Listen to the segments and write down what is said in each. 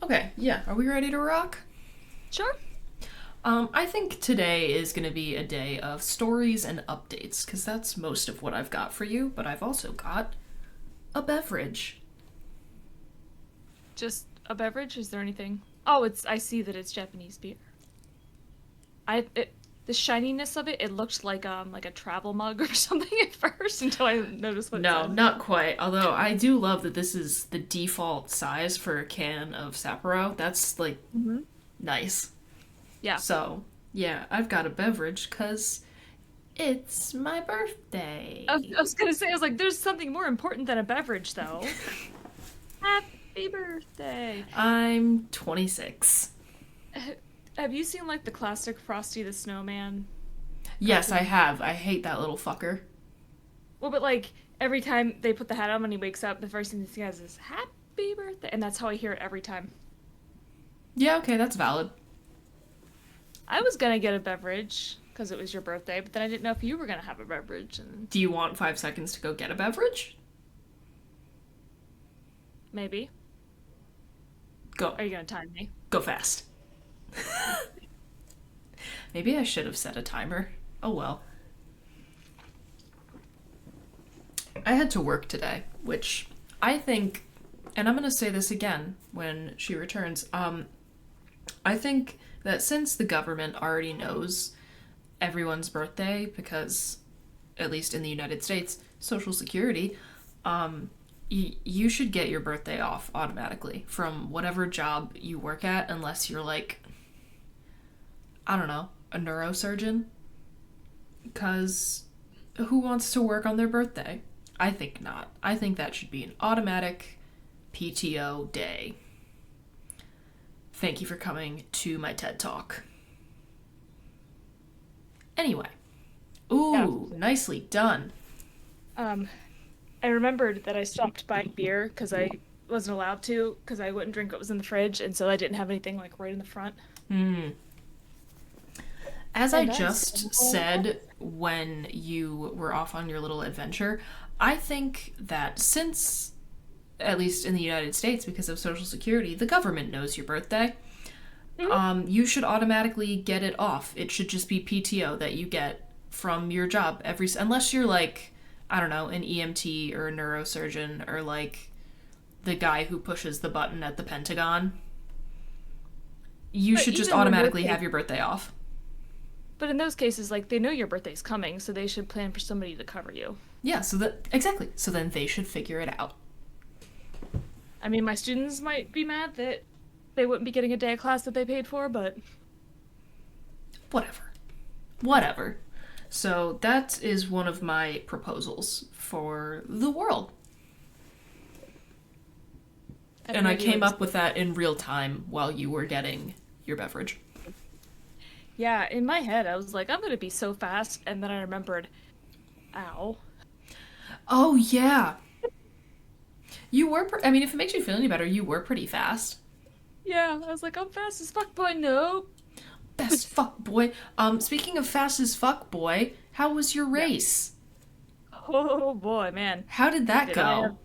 Okay, yeah. Are we ready to rock? Sure. I think today is going to be a day of stories and updates, because that's most of what I've got for you, but I've also got a beverage. Just a beverage? Is there anything? Oh, I see that it's Japanese beer. The shininess of it, it looked like a travel mug or something at first until I noticed what it No, said. not quite, although I do love that this is the default size for a can of Sapporo. That's, like, Hmm. nice. Yeah. So, yeah, I've got a beverage, because it's my birthday. I was gonna say, I was like, there's something more important than a beverage, though. Happy birthday. I'm 26. H- Have you seen like the classic Frosty the Snowman Yes, I cartoon? have. I hate that little fucker. Well, but like every time they put the hat on when he wakes up, the first thing he says is "Happy birthday," and that's how I hear it every time. Yeah, okay, that's valid. I was gonna get a beverage because it was your birthday, but then I didn't know if you were gonna have a beverage, and Do you want 5 seconds to go get a beverage? maybe. Go. Are you gonna time me? Go fast. Maybe I should have set a timer. Oh well. I had to work today, which I think, and I'm going to say this again when she returns, I think that since the government already knows everyone's birthday, because, at least in the United States, Social Security, you should get your birthday off automatically from whatever job you work at, unless you're like, I don't know, a neurosurgeon. Because who wants to work on their birthday? I think not. I think that should be an automatic PTO day. Thank you for coming to my TED Talk. Anyway. Yeah. Ooh, nicely done. Um, I remembered that I stopped buying beer because I wasn't allowed to because I wouldn't drink what was in the fridge, and so I didn't have anything like right in the front. Hmm. As I And I still just have said when you were off on your little adventure, I think that since, at least in the United States, because of Social Security, the government knows your birthday, Mhm. you should automatically get it off. It should just be PTO that you get from your job unless you're like, I don't know, an EMT or a neurosurgeon or like the guy who pushes the button at the Pentagon. You But should just even when those automatically have cases, your birthday off. but in those cases, like they know your birthday's coming, so they should plan for somebody to cover you. Yeah, so that exactly. So then they should figure it out. I mean, my students might be mad that they wouldn't be getting a day of class that they paid for, but Whatever. Whatever. So that is one of my proposals for the world. I don't And know I if you came would. up with that in real time while you were getting your beverage. Yeah, in my head, I was like, I'm gonna be so fast, and then I remembered, ow. Oh, yeah. I mean, if it makes you feel any better, you were pretty fast. Yeah, I was like, I'm fast as fuck, boy. Nope. Best fuck boy. Speaking of fast as fuck boy, how was your Yeah. race? Oh boy, man. How did that Did I go? have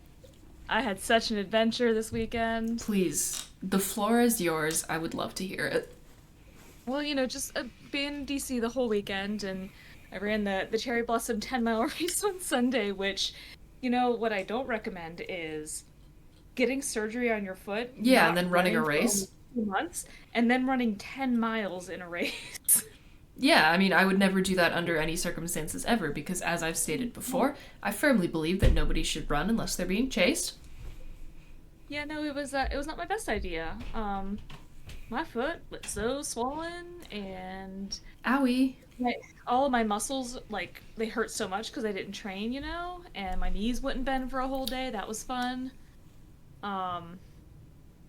I had such an adventure this weekend. Please, the floor is yours. I would love to hear it. Well, just being in DC the whole weekend, and I ran the Cherry Blossom 10-mile race on Sunday, which, what I don't recommend is getting surgery on your foot, Yeah, and not then running a running for race. almost 2 months, and then running 10 miles in a race. Yeah, I mean, I would never do that under any circumstances ever because, as I've stated before, I firmly believe that nobody should run unless they're being chased. Yeah, no, it was not my best idea. My foot was so swollen, and Owie. my, all of my muscles, like, they hurt so much because I didn't train, and my knees wouldn't bend for a whole day. That was fun. Um,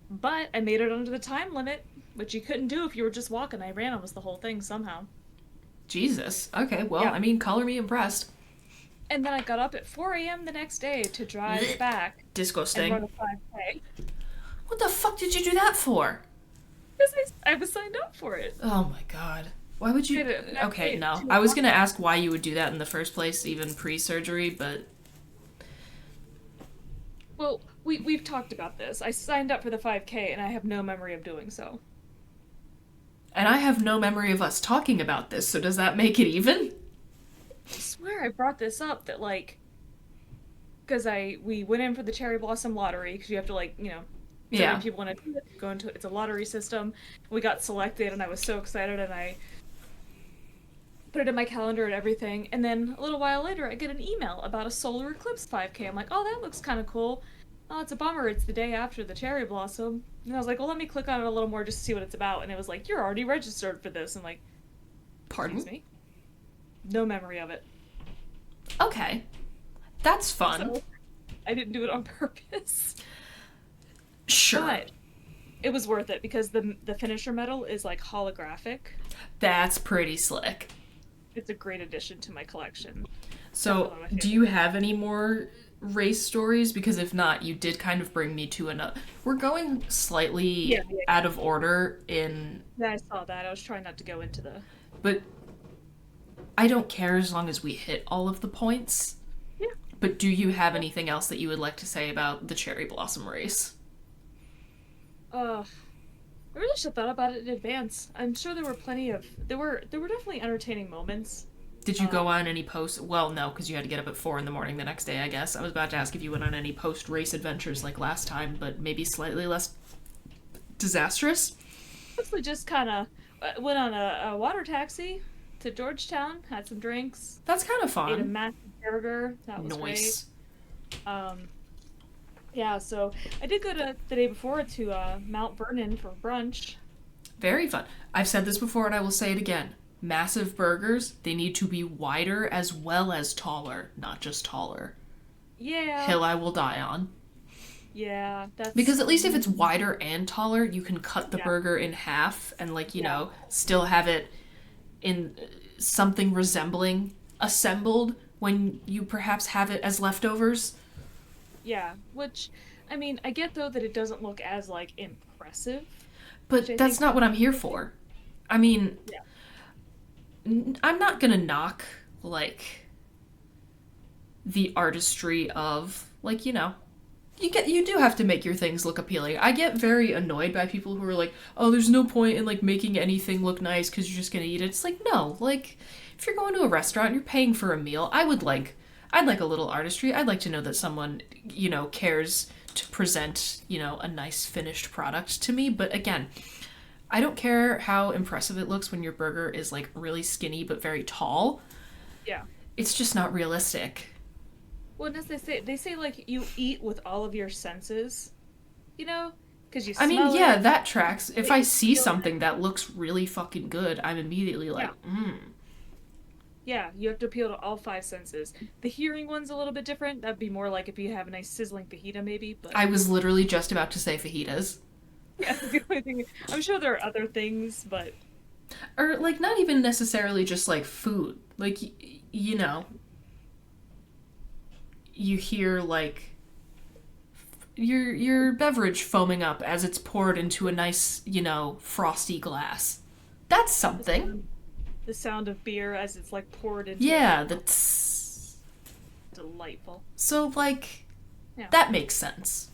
but I made it under the time limit, which you couldn't do if you were just walking. I ran almost the whole thing somehow. Jesus. Okay, well, Yeah. I mean, color me impressed. And then I got up at 4 a.m. the next day to drive Blech. back and Disgusting. run a 5K What the fuck did you do that for? because I was signed up for it. Oh my god. Why would I you. had a 5K Okay, at no. 2 I was o'clock. gonna ask why you would do that in the first place, even pre surgery, but. Well, we've talked about this. I signed up for the 5K and I have no memory of doing so. And I have no memory of us talking about this, so does that make it even? I swear I brought this up that like because I we went in for the cherry blossom lottery because you have to like so many Yeah. people want to do it. Go into it's a lottery system. We got selected and I was so excited and I put it in my calendar and everything. And then a little while later, I get an email about a solar eclipse 5K. I'm like, oh, that looks kind of cool. Oh, it's a bummer. It's the day after the cherry blossom. And I was like, well, let me click on it a little more just to see what it's about. And it was like, you're already registered for this. I'm like, excuse Pardon? me? No memory of it. Okay. That's fun. So I didn't do it on purpose. Sure. But it was worth it because the finisher medal is like holographic. That's pretty slick. It's a great addition to my collection. So, do you have any more race stories? Because if not, you did kind of bring me to another. We're going slightly out of order in. Yeah, I saw that. I was trying not to go into the. But I don't care as long as we hit all of the points. Yeah. But do you have anything else that you would like to say about the cherry blossom race? I really should have thought about it in advance. I'm sure there were plenty of there were definitely entertaining moments. Did you go on any post? Well, no, because you had to get up at 4 in the morning the next day, I guess. I was about to ask if you went on any post-race adventures like last time, but maybe slightly less disastrous? Mostly just kind of went on a water taxi to Georgetown, had some drinks, That's kind of ate a fun. massive burger. That was Nice. great. Yeah, so I did go to the day before to Mount Vernon for brunch. Very fun. I've said this before and I will say it again. Massive burgers, they need to be wider as well as taller, not just taller. Yeah. Hill I will die on. Yeah, that's Because at least if it's wider and taller, you can cut the Yeah. burger in half and, like, you know, still have it in something resembling assembled when you perhaps have it as leftovers. yeah, which I mean, I get though that it doesn't look as like impressive, which But I that's think not what I'm here for. I mean, yeah. I'm not gonna knock, like, the artistry of, like, you know, you do have to make your things look appealing. I get very annoyed by people who are like, "Oh, there's no point in like making anything look nice because you're just gonna eat it." It's like, no, like if you're going to a restaurant, you're paying for a meal. I'd like a little artistry. I'd like to know that someone, you know, cares to present, you know, a nice finished product to me. But again, I don't care how impressive it looks when your burger is like really skinny but very tall. Yeah. It's just not realistic. Well, and as they say like you eat with all of your senses, you know, because you I smell mean, yeah, it, that tracks. If you I see feel it. something that looks really fucking good, I'm immediately like, Yeah, you have to appeal to all five senses. The hearing one's a little bit different. That'd be more like if you have a nice sizzling fajita, maybe. But I was literally just about to say fajitas. yeah, that's the only thing. I'm sure there are other things, but Or, like, not even necessarily just, like, food. Like, you know, you hear, like, your beverage foaming up as it's poured into a nice, you know, frosty glass. That's the something. sound, the sound of beer as it's like poured into Yeah, it, that's... delightful. So, like, Yeah. that makes sense.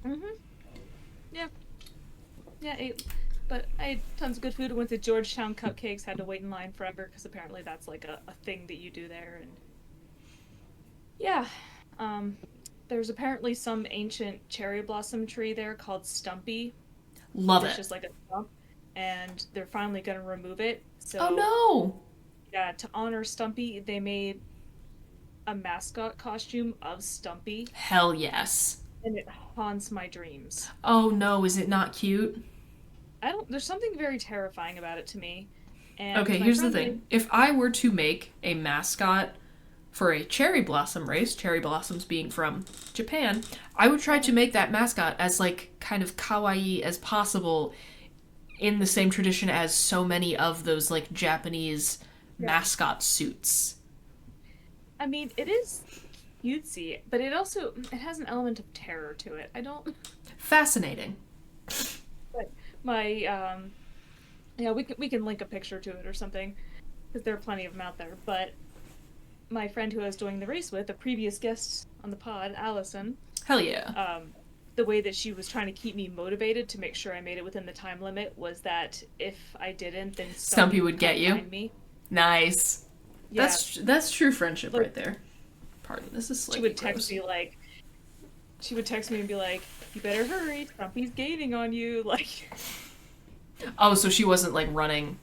Mhm. Yeah. Yeah. But I ate tons of good food. I went to Georgetown Cupcakes. Had to wait in line forever because apparently that's like a thing that you do there. And yeah, um, there's apparently some ancient cherry blossom tree there called Stumpy. Love It's it. just like a stump, and they're finally gonna remove it. Oh So no! yeah, to honor Stumpy, they made a mascot costume of Stumpy, Hell yes. and it haunts my dreams. Oh no, is it not cute? I don't. There's something very terrifying about it to me. And Okay, my here's the friend thing. If I were to make a mascot for a cherry blossom race, cherry blossoms being from Japan, I would try to make that mascot as, like, kind of kawaii as possible in the same tradition as so many of those, like, Japanese Yeah. mascot suits. I mean, it is cutesy, but it has an element of terror to it. I don't. Fascinating. But my yeah, we can link a picture to it or something because there are plenty of them out there. But my friend who I was doing the race with, a previous guest on the pod, Allison, Hell yeah. the way that she was trying to keep me motivated to make sure I made it within the time limit was that if I didn't, then Stumpy Stumpy would would get come you. find me. Nice. Yeah, That's true friendship like right there. Pardon, this is she slightly would text gross. me like, she would text me and be like, "You better hurry, Stumpy's gaining on you." Like, Oh, so she wasn't like running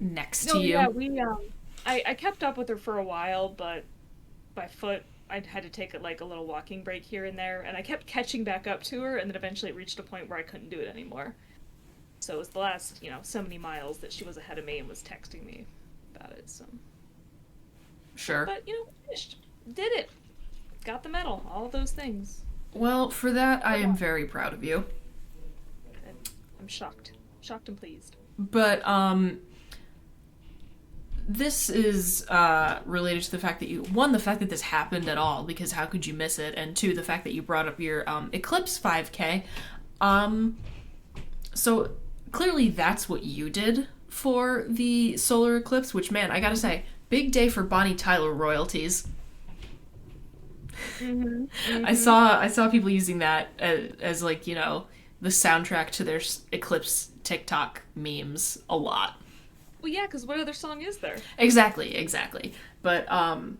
next to no, yeah, you. I kept up with her for a while, but by foot, I had to take like a little walking break here and there, and I kept catching back up to her, and then eventually it reached a point where I couldn't do it anymore. So it was the last, so many miles that she was ahead of me and was texting me about it. So, Sure. but finished, did it, got the medal, all of those things. Well, for that I So am very proud of you. I'm shocked and pleased. But this is related to the fact that one, the fact that this happened at all, because how could you miss it, and two, the fact that you brought up your Eclipse 5K. So clearly that's what you did for the solar eclipse, which, man, I gotta say, big day for Bonnie Tyler royalties. I saw people using that as like, the soundtrack to their eclipse TikTok memes a lot. Well, yeah, because what other song is there? Exactly. But Kyle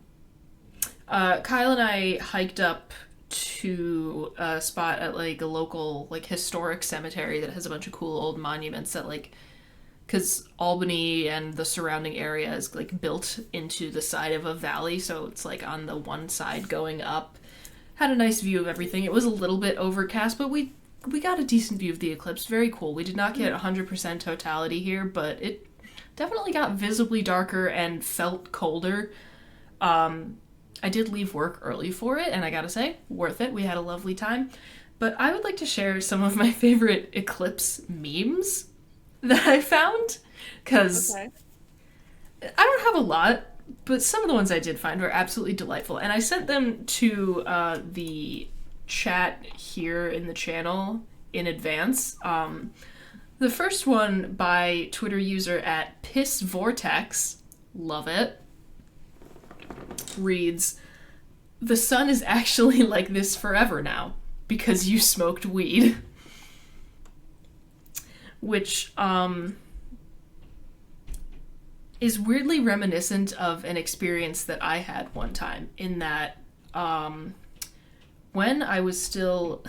and I hiked up to a spot at like a local like historic cemetery that has a bunch of cool old monuments that like because Albany and the surrounding area is like built into the side of a valley, so it's like on the one side going up. Had a nice view of everything. It was a little bit overcast, but we got a decent view of the eclipse. Very cool. We did not get 100% totality here, but it definitely got visibly darker and felt colder. I did leave work early for it, and I gotta say, worth it. We had a lovely time. But I would like to share some of my favorite eclipse memes that I found, because Okay. I don't have a lot, but some of the ones I did find were absolutely delightful. And I sent them to the chat here in the channel in advance. The first one by Twitter user at Piss Vortex, love it, reads, "The sun is actually like this forever now because you smoked weed." Which is weirdly reminiscent of an experience that I had one time, in that when I was still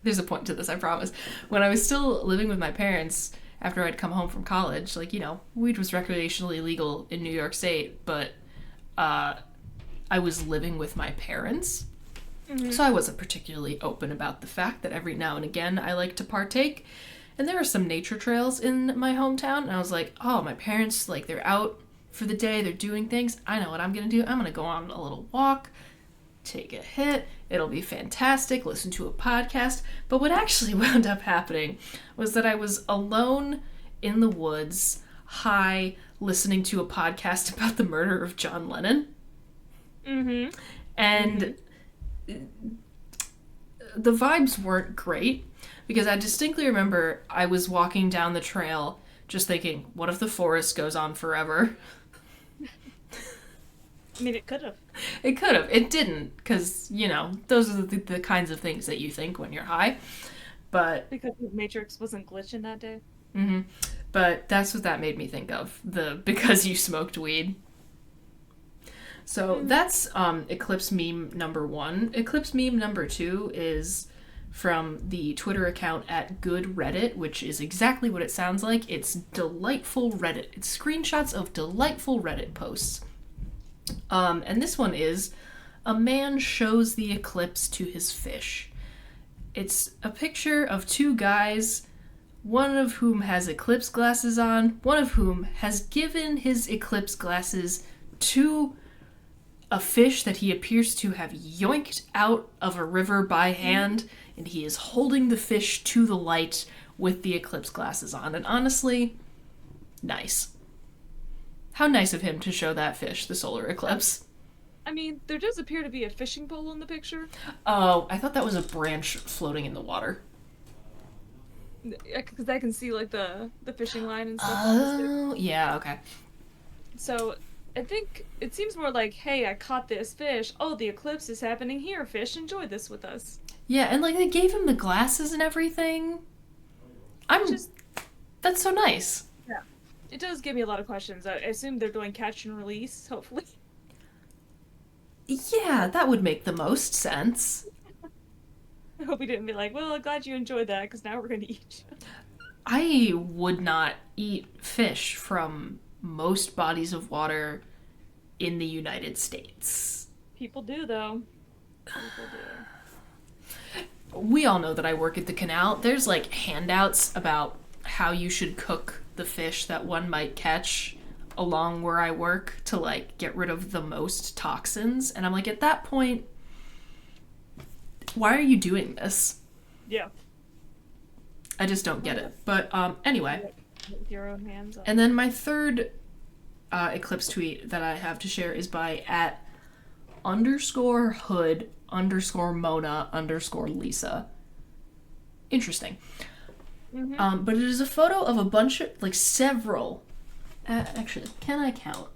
there's a point to this, I promise. When I was still living with my parents after I'd come home from college, like, weed was recreationally legal in New York State, but I was living with my parents. So I wasn't particularly open about the fact that every now and again I like to partake. And there are some nature trails in my hometown, and I was like, oh, my parents, like, they're out for the day, they're doing things. I know what I'm gonna do. I'm gonna go on a little walk, take a hit, it'll be fantastic, listen to a podcast. But what actually wound up happening was that I was alone in the woods, high, listening to a podcast about the murder of John Lennon. Mm-hmm. And the vibes weren't great, because I distinctly remember I was walking down the trail just thinking, what if the forest goes on forever? I mean, it could have. It could have. It didn't, because, those are the kinds of things that you think when you're high. But Because the Matrix wasn't glitching that day. but that's what that made me think of, the because you smoked weed. So that's Eclipse meme number 1. Eclipse meme number 2 is from the Twitter account at Good Reddit, which is exactly what it sounds like. It's delightful Reddit. It's screenshots of delightful Reddit posts. And this one is, a man shows the eclipse to his fish. It's a picture of two guys, one of whom has eclipse glasses on, one of whom has given his eclipse glasses to a fish that he appears to have yoinked out of a river by hand, and he is holding the fish to the light with the eclipse glasses on. And honestly, nice. How nice of him to show that fish the solar eclipse. I mean, there does appear to be a fishing pole in the picture. Oh, I thought that was a branch floating in the water. Because I can see, like, the fishing line and stuff on the stick. Oh, yeah, okay. So, I think it seems more like, hey, I caught this fish. Oh, the eclipse is happening here, fish. Enjoy this with us. Yeah, and like they gave him the glasses and everything. Which I'm is, That's so nice. yeah, it does give me a lot of questions. I assume they're doing catch and release, hopefully. Yeah, that would make the most sense. I hope he didn't be like, well, I'm glad you enjoyed that because now we're going to eat you. I would not eat fish from most bodies of water in the United States. People do, though. People do. We all know that I work at the canal. There's like handouts about how you should cook the fish that one might catch along where I work to like get rid of the most toxins. And I'm like, at that point, why are you doing this? Yeah. I just don't get it. But anyway. With your own hands. And then my third eclipse tweet that I have to share is by at underscore hood underscore Mona underscore Lisa. Interesting. But it is a photo of a bunch of, like, several. Actually, can I count?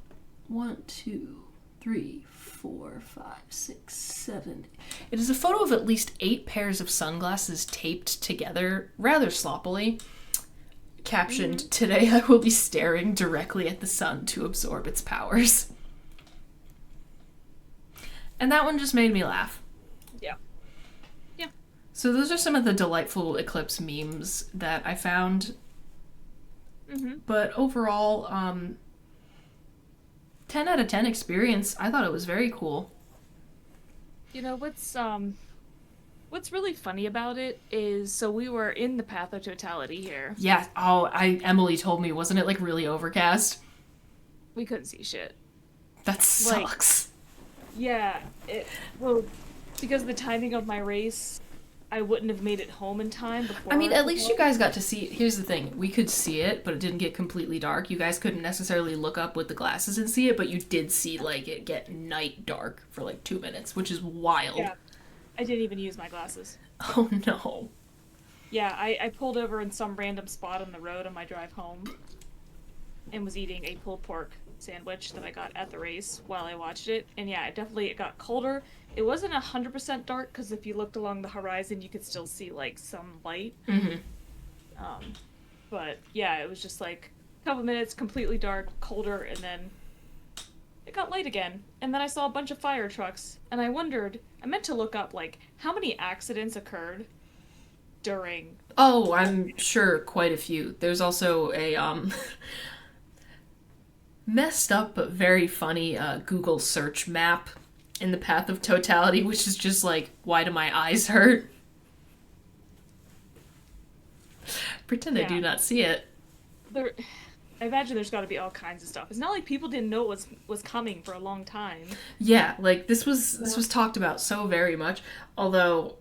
1, 2, 3, 4, 5, 6, 7. It is a photo of at least 8 pairs of sunglasses taped together rather sloppily. Captioned, "Today I will be staring directly at the sun to absorb its powers." And that one just made me laugh. Yeah. Yeah. So those are some of the delightful eclipse memes that I found. But overall, 10 out of 10 experience. I thought it was very cool. You know, what's really funny about it is, so we were in the path of totality here. Yeah. Oh, Emily told me, wasn't it like really overcast? We couldn't see shit. That sucks. Yeah, well, because of the timing of my race, I wouldn't have made it home in time before. I mean, at least you guys got to see it. Here's the thing. We could see it, but it didn't get completely dark. You guys couldn't necessarily look up with the glasses and see it, but you did see, like, it get night dark for, like, 2 minutes, which is wild. Yeah. I didn't even use my glasses. Oh, no. Yeah, I pulled over in some random spot on the road on my drive home and was eating a pulled pork sandwich that I got at the race while I watched it. And yeah, it got colder. It wasn't 100% dark because if you looked along the horizon, you could still see like some light. But yeah, it was just like a couple minutes, completely dark, colder, and then it got light again. And then I saw a bunch of fire trucks, and I meant to look up like how many accidents occurred during. Oh, I'm sure quite a few. There's also a messed up but very funny Google search map in the path of totality, which is just like, why do my eyes hurt? Pretend I do not see it. I imagine there's got to be all kinds of stuff. It's not like people didn't know it was coming for a long time. Yeah, like this was talked about so very much. Although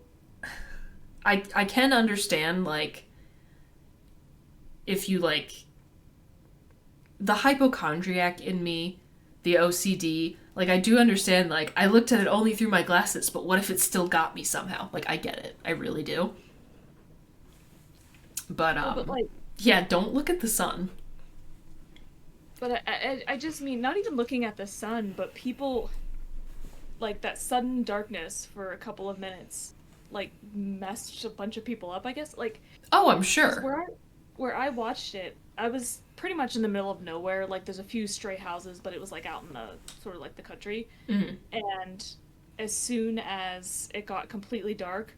I can understand, like, if you like the hypochondriac in me, the OCD, like I do understand, like I looked at it only through my glasses, but what if it still got me somehow? Like I get it. I really do. But like, yeah, don't look at the sun. But I just mean not even looking at the sun, but people, like that sudden darkness for a couple of minutes, like messed a bunch of people up, I guess. Like, oh, I'm sure. Where I watched it, I was pretty much in the middle of nowhere. Like there's a few stray houses, but it was like out in the sort of like the country. And as soon as it got completely dark,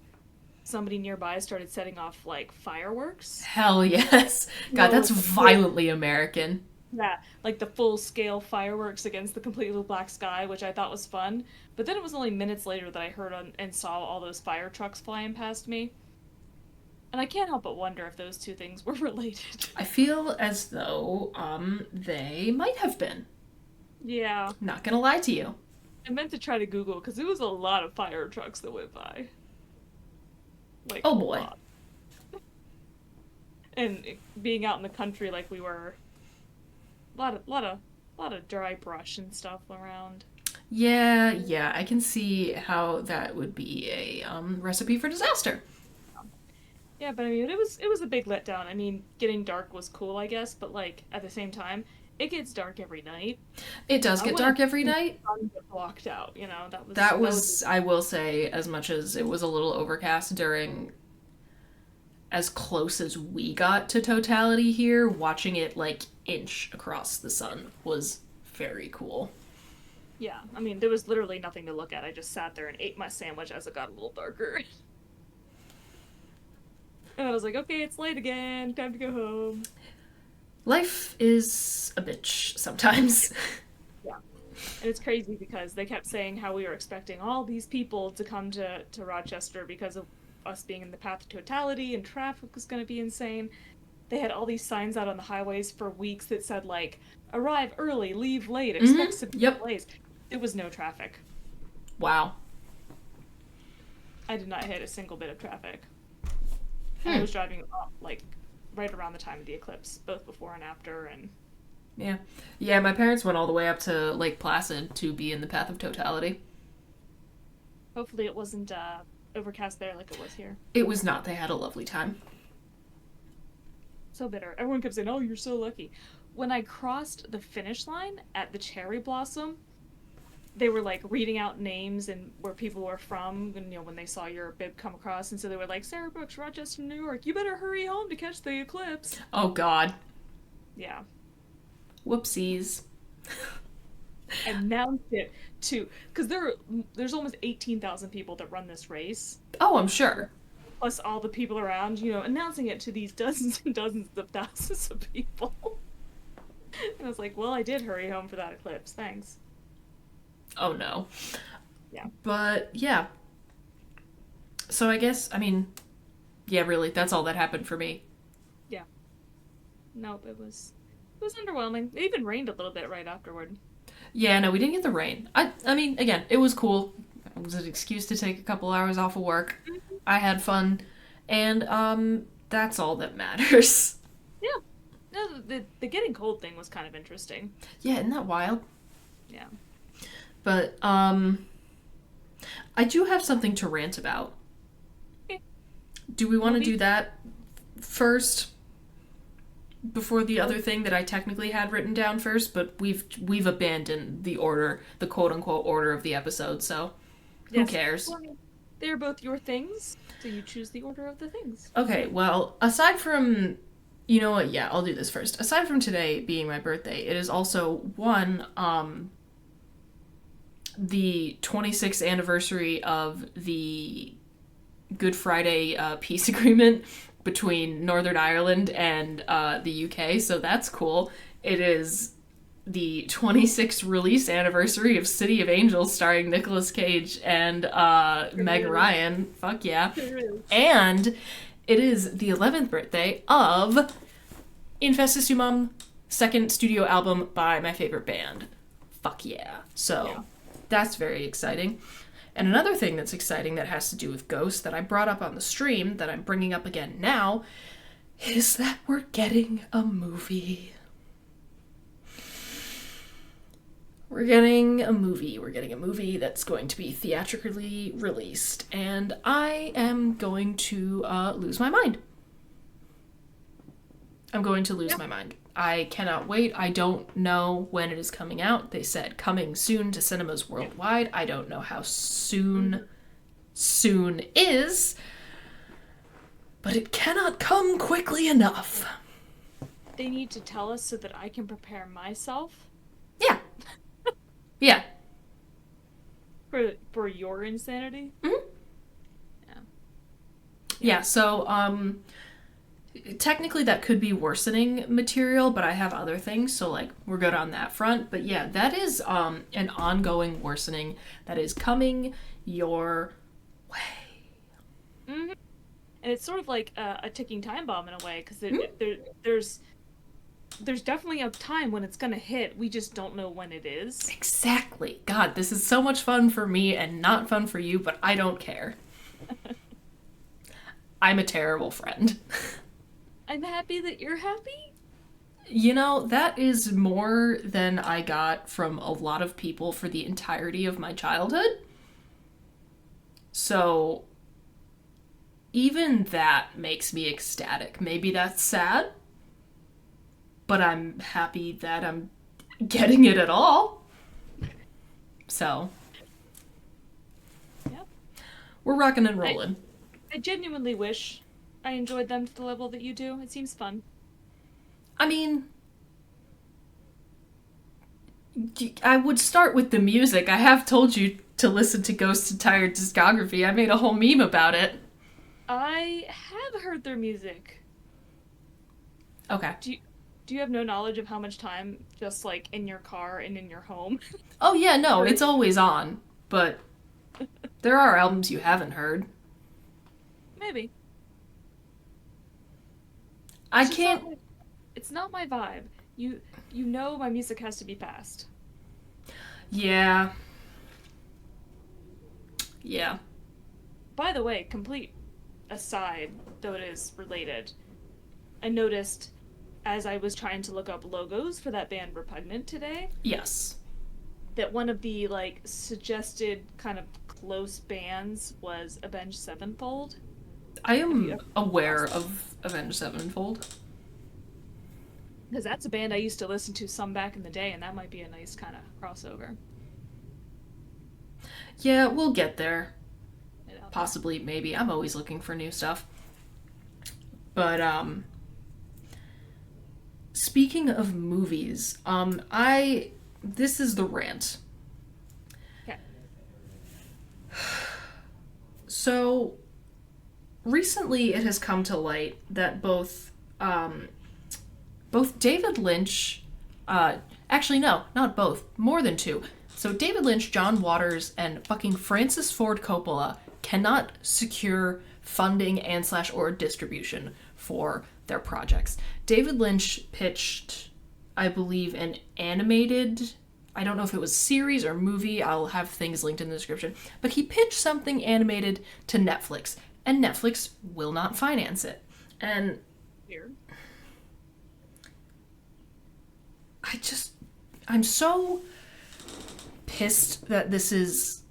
somebody nearby started setting off like fireworks. Hell yes. God, that's violently American. Yeah, like the full-scale fireworks against the completely black sky, which I thought was fun. But then it was only minutes later that I heard and saw all those fire trucks flying past me. And I can't help but wonder if those two things were related. I feel as though, they might have been. Yeah. Not gonna lie to you. I meant to try to Google, because there was a lot of fire trucks that went by. Like, oh boy. lot. And being out in the country like we were, a lot of dry brush and stuff around. Yeah, I can see how that would be a recipe for disaster. Yeah, but I mean, it was a big letdown. I mean, getting dark was cool, I guess, but like at the same time, it gets dark every night. It does get When dark every the night. sun get blocked out, That that was was, I will say, as much as it was a little overcast during as close as we got to totality here, watching it like inch across the sun was very cool. yeah. I mean, there was literally nothing to look at. I just sat there and ate my sandwich as it got a little darker. And I was like, okay, it's late again. Time to go home. Life is a bitch sometimes. Yeah. And it's crazy because they kept saying how we were expecting all these people to come to Rochester because of us being in the path to totality and traffic was going to be insane. They had all these signs out on the highways for weeks that said, like, arrive early, leave late, expect severe Yep. delays. There was no traffic. Wow. I did not hit a single bit of traffic. And I was driving up, like, right around the time of the eclipse, both before and after, and Yeah. Yeah, my parents went all the way up to Lake Placid to be in the path of totality. hopefully it wasn't overcast there like it was here. It was not. They had a lovely time. So bitter. Everyone kept saying, "Oh, you're so lucky." When I crossed the finish line at the Cherry Blossom, they were like reading out names and where people were from, and when they saw your bib come across, and so they were like, "Sarah Brooks, Rochester, New York. You better hurry home to catch the eclipse." Oh, God. Yeah. Whoopsies. Announced it to because there's almost 18,000 people that run this race, Oh, I'm sure. plus all the people around, announcing it to these dozens and dozens of thousands of people. And I was like, well, I did hurry home for that eclipse. Thanks. Oh, no. Yeah. But, yeah. So I guess, I mean, yeah, really, that's all that happened for me. Yeah. Nope, it was underwhelming. It even rained a little bit right afterward. Yeah, no, we didn't get the rain. I mean, again, it was cool. It was an excuse to take a couple hours off of work. I had fun. And, that's all that matters. Yeah. No, the getting cold thing was kind of interesting. Yeah, isn't that wild? Yeah. But, I do have something to rant about. Okay. Do we want to Movie? do that first? Before the other thing that I technically had written down first, but we've abandoned the order, the quote unquote order of the episode, so who Yes. cares? Well, they're both your things, so you choose the order of the things. Okay, well, aside from, you know what, yeah, I'll do this first. Aside from today being my birthday, it is also the 26th anniversary of the Good Friday peace agreement between Northern Ireland and the UK, so that's cool. It is the 26th release anniversary of City of Angels starring Nicolas Cage and Meg Ryan. Fuck yeah. And it is the 11th birthday of Infestus Sumum, second studio album by my favorite band. Fuck yeah. So Yeah. that's very exciting. And another thing that's exciting that has to do with ghosts that I brought up on the stream that I'm bringing up again now is that we're getting a movie. We're getting a movie. We're getting a movie that's going to be theatrically released, and I am going to lose my mind. I'm going to lose my mind. I cannot wait. I don't know when it is coming out. They said coming soon to cinemas worldwide. I don't know how soon is, but it cannot come quickly enough. They need to tell us so that I can prepare myself Yeah. Yeah. for your insanity. Mm-hmm. Yeah. Yeah, so technically that could be worsening material, but I have other things, so like we're good on that front. But yeah, that is an ongoing worsening that is coming your way. Mm-hmm. And it's sort of like a ticking time bomb in a way, because there's definitely a time when it's gonna hit. We just don't know when it is. Exactly. God, this is so much fun for me and not fun for you, but I don't care. I'm a terrible friend. I'm happy that you're happy. You know, that is more than I got from a lot of people for the entirety of my childhood. So, even that makes me ecstatic. Maybe that's sad, but I'm happy that I'm getting it at all. So, Yep. we're rocking and I rolling. I genuinely wish I enjoyed them to the level that you do. It seems fun. I mean, I would start with the music. I have told you to listen to Ghost and Tired discography. I made a whole meme about it. I have heard their music. Okay. Do you, do you have no knowledge of how much time just like in your car and in your home? Oh, yeah, no, Or it's always on. But there are albums you haven't heard. maybe. I It's just can't. it's not my vibe. You know my music has to be fast. Yeah. Yeah. By the way, complete aside, though it is related, I noticed as I was trying to look up logos for that band Repugnant today Yes. that one of the like suggested kind of close bands was Avenged Sevenfold. I Have you am ever come aware across them? of Avenged Sevenfold. Because that's a band I used to listen to some back in the day, and that might be a nice kind of crossover. Yeah, we'll get there. Get out there. Possibly, maybe. I'm always looking for new stuff. But speaking of movies, I this is the rant. Okay. So recently, it has come to light that both David Lynch, actually no, not both, more than two. So David Lynch, John Waters, and fucking Francis Ford Coppola cannot secure funding and slash or distribution for their projects. David Lynch pitched, I believe, an animated, I don't know if it was series or movie, I'll have things linked in the description, but he pitched something animated to Netflix, and Netflix will not finance it. And Weird. I'm so pissed that this is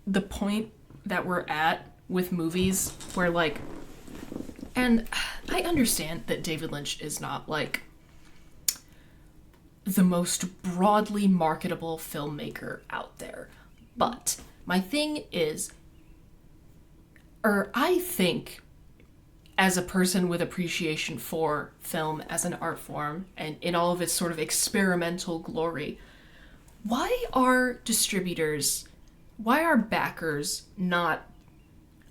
the point that we're at with movies where, like, and I understand that David Lynch is not, like, the most broadly marketable filmmaker out there. But my thing is, or I think, as a person with appreciation for film as an art form and in all of its sort of experimental glory, why are distributors, why are backers not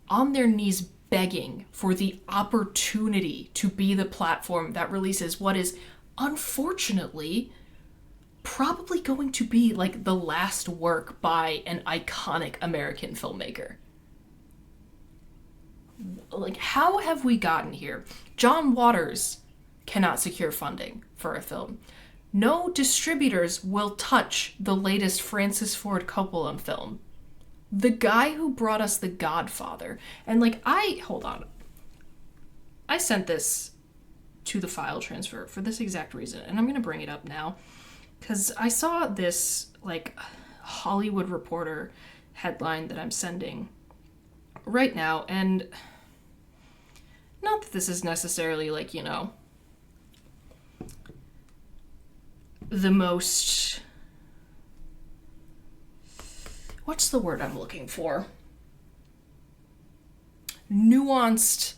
on their knees begging for the opportunity to be the platform that releases what is unfortunately probably going to be like the last work by an iconic American filmmaker? Like, how have we gotten here? John Waters cannot secure funding for a film. No distributors will touch the latest Francis Ford Coppola film. The guy who brought us The Godfather. And, like, hold on. I sent this to the file transfer for this exact reason, and I'm going to bring it up now. Because I saw this, like, Hollywood Reporter headline that I'm sending right now, and not that this is necessarily, like, you know, the most, what's the word I'm looking for? Nuanced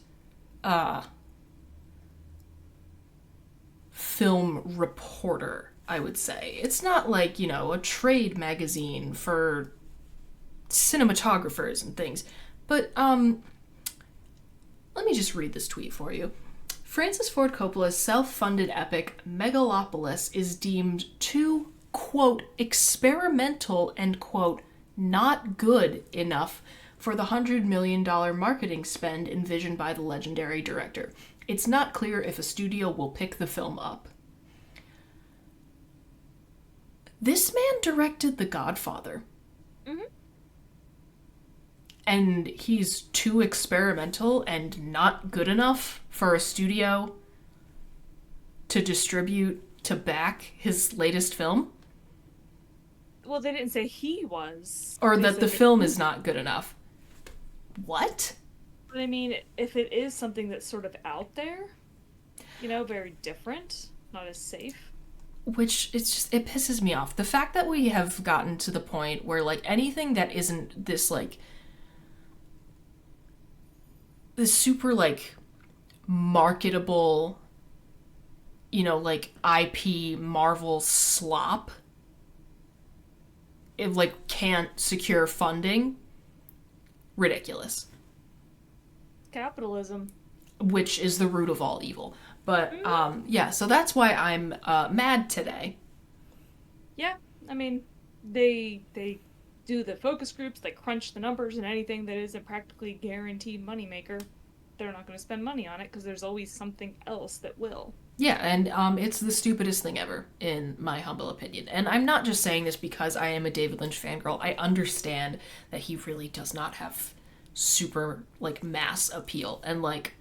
film reporter, I would say. It's not like, you know, a trade magazine for cinematographers and things. But let me just read this tweet for you. Francis Ford Coppola's self-funded epic Megalopolis is deemed too, quote, experimental and, quote, not good enough for the $100 million marketing spend envisioned by the legendary director. It's not clear if a studio will pick the film up. This man directed The Godfather. Mm-hmm. And he's too experimental and not good enough for a studio to distribute, to back his latest film? Well, they didn't say he was. Or They that said the that film he is not good enough? What? But I mean, if it is something that's sort of out there, you know, very different, not as safe. Which it's just it pisses me off. The fact that we have gotten to the point where like anything that isn't this like this super like marketable, like IP Marvel slop, it like can't secure funding. Ridiculous. Capitalism. Which is the root of all evil. But yeah, so that's why I'm mad today. Yeah, I mean, they do the focus groups, they crunch the numbers, and anything that isn't practically guaranteed moneymaker, they're not going to spend money on it because there's always something else that will. Yeah, and it's the stupidest thing ever, in my humble opinion. And I'm not just saying this because I am a David Lynch fangirl. I understand that he really does not have super, like, mass appeal. And, like,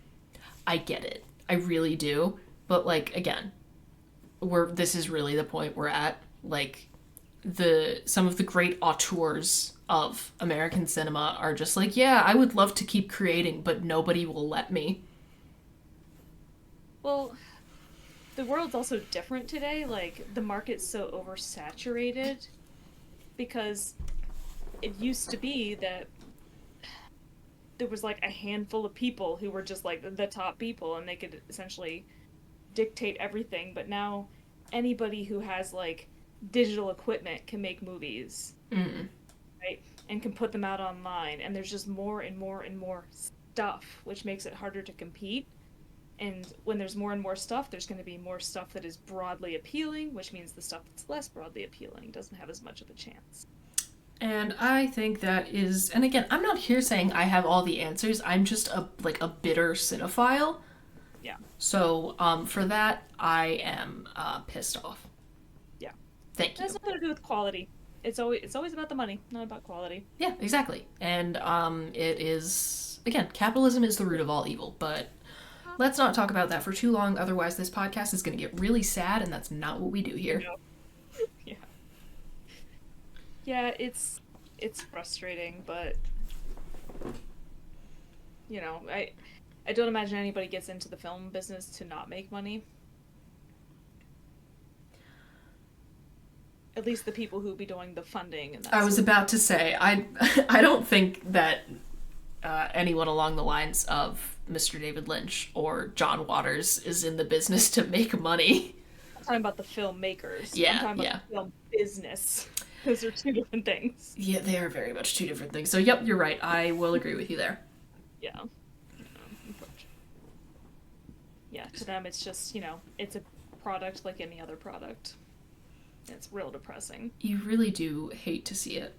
I get it. I really do. But, like, again, this is really the point we're at. Like, some of the great auteurs of American cinema are just like, yeah, I would love to keep creating, but nobody will let me. Well, the world's also different today. Like, the market's so oversaturated because it used to be that there was like a handful of people who were just like the top people and they could essentially dictate everything. But now anybody who has like digital equipment can make movies, Mm. right? And can put them out online. And there's just more and more and more stuff, which makes it harder to compete. And when there's more and more stuff, there's going to be more stuff that is broadly appealing, which means the stuff that's less broadly appealing doesn't have as much of a chance. And I think that is, and again, I'm not here saying I have all the answers. I'm just a bitter cinephile. Yeah. So for that, I am pissed off. Yeah. Thank you. It has nothing to do with quality. It's always about the money, not about quality. Yeah, exactly. And it is, again, capitalism is the root of all evil. But let's not talk about that for too long. Otherwise, this podcast is going to get really sad, and that's not what we do here. No. Yeah. Yeah, it's frustrating, but I don't imagine anybody gets into the film business to not make money. At least the people who be doing the funding and that. I was about to say, I don't think that anyone along the lines of Mr. David Lynch or John Waters is in the business to make money. I'm talking about the filmmakers. Yeah, I'm talking about the film business. Those are two different things. Yeah, they are very much two different things. So, yep, you're right. I will agree with you there. Yeah. Yeah, to them it's just, it's a product like any other product. It's real depressing. You really do hate to see it.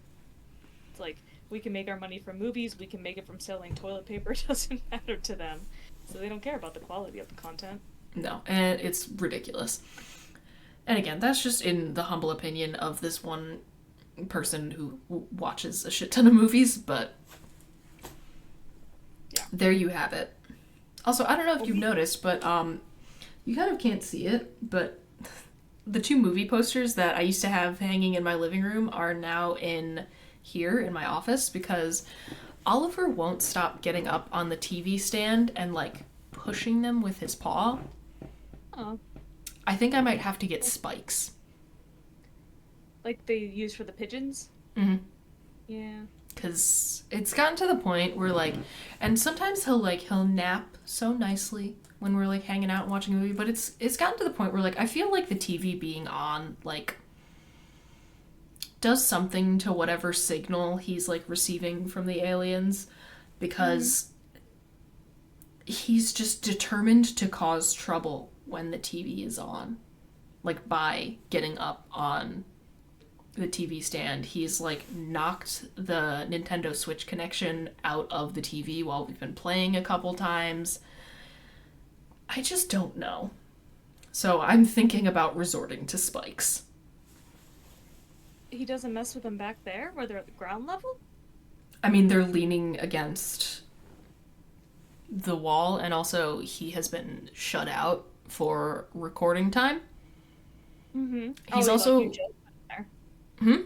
It's like, we can make our money from movies, we can make it from selling toilet paper, it doesn't matter to them. So they don't care about the quality of the content. No, and it's ridiculous. And again, that's just in the humble opinion of this one person who watches a shit ton of movies, but yeah, there you have it. Also, I don't know if you've noticed, but you kind of can't see it, but the two movie posters that I used to have hanging in my living room are now in here in my office because Oliver won't stop getting up on the TV stand and like pushing them with his paw. Oh. I think I might have to get spikes. Like they use for the pigeons? Mm-hmm. Yeah. Because it's gotten to the point where, like, and sometimes he'll nap so nicely when we're, like, hanging out and watching a movie, but it's gotten to the point where, like, I feel like the TV being on, like, does something to whatever signal he's, like, receiving from the aliens, because he's just determined to cause trouble when the TV is on. Like, by getting up on the TV stand, he's like knocked the Nintendo Switch connection out of the TV while we've been playing a couple times. I just don't know. So I'm thinking about resorting to spikes. He doesn't mess with them back there where they're at the ground level? I mean, they're leaning against the wall, and also he has been shut out for recording time. Mm-hmm. He's also... Hmm?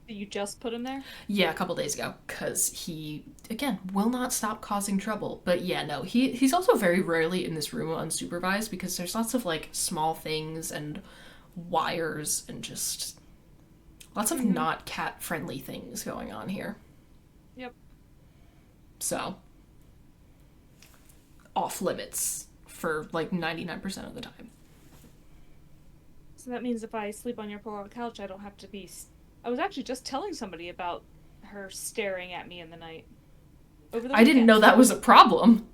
Did you just put him there? Yeah, a couple days ago, because he, again, will not stop causing trouble. But yeah, no, he's also very rarely in this room unsupervised because there's lots of like small things and wires and just lots of Mm-hmm. not cat friendly things going on here. Yep. So, off limits for like 99% of the time. So that means if I sleep on your pull-out couch, I don't have to be. I was actually just telling somebody about her staring at me in the night over the I didn't know weekend. that was a problem.